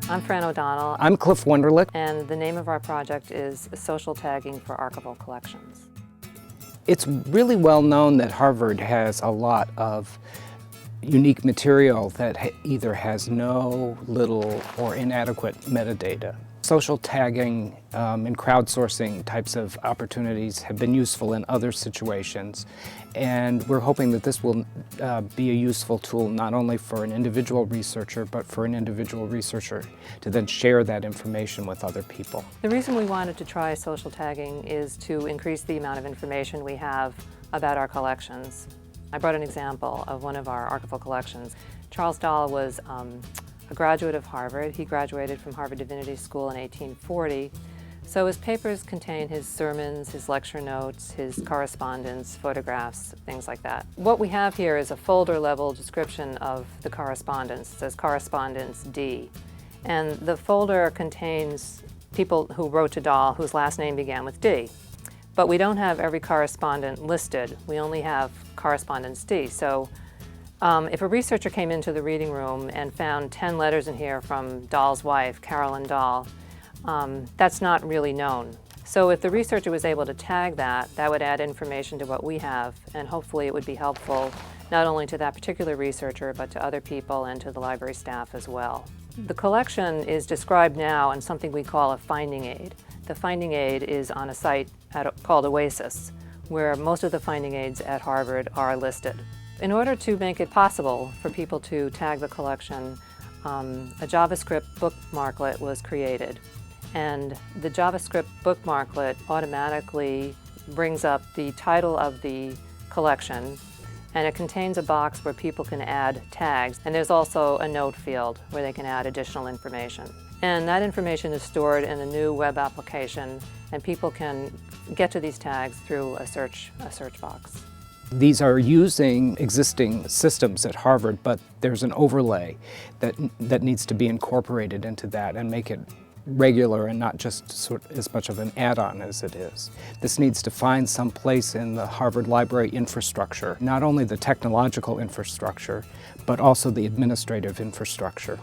I'm Fran O'Donnell. I'm Cliff Wunderlich. And the name of our project is Social Tagging for Archival Collections. It's really well known that Harvard has a lot of unique material that either has no, little, or inadequate metadata. Social tagging and crowdsourcing types of opportunities have been useful in other situations, and we're hoping that this will be a useful tool not only for an individual researcher, but for an individual researcher to then share that information with other people. The reason we wanted to try social tagging is to increase the amount of information we have about our collections. I brought an example of one of our archival collections. Charles Dahl was a graduate of Harvard. He graduated from Harvard Divinity School in 1840. So his papers contain his sermons, his lecture notes, his correspondence, photographs, things like that. What we have here is a folder-level description of the correspondence. It says Correspondence D. And the folder contains people who wrote to Dahl whose last name began with D. But we don't have every correspondent listed. We only have Correspondence D. So if a researcher came into the reading room and found 10 letters in here from Dahl's wife, Carolyn Dahl, that's not really known. So if the researcher was able to tag that, that would add information to what we have, and hopefully it would be helpful not only to that particular researcher, but to other people and to the library staff as well. The collection is described now in something we call a finding aid. The finding aid is on a site called Oasis, where most of the finding aids at Harvard are listed. In order to make it possible for people to tag the collection, a JavaScript bookmarklet was created. And the JavaScript bookmarklet automatically brings up the title of the collection, and it contains a box where people can add tags. And there's also a note field where they can add additional information. And that information is stored in a new web application, and people can get to these tags through a search box. These are using existing systems at Harvard, but there's an overlay that needs to be incorporated into that and make it regular and not just as much of an add-on as it is. This needs to find some place in the Harvard Library infrastructure, not only the technological infrastructure, but also the administrative infrastructure.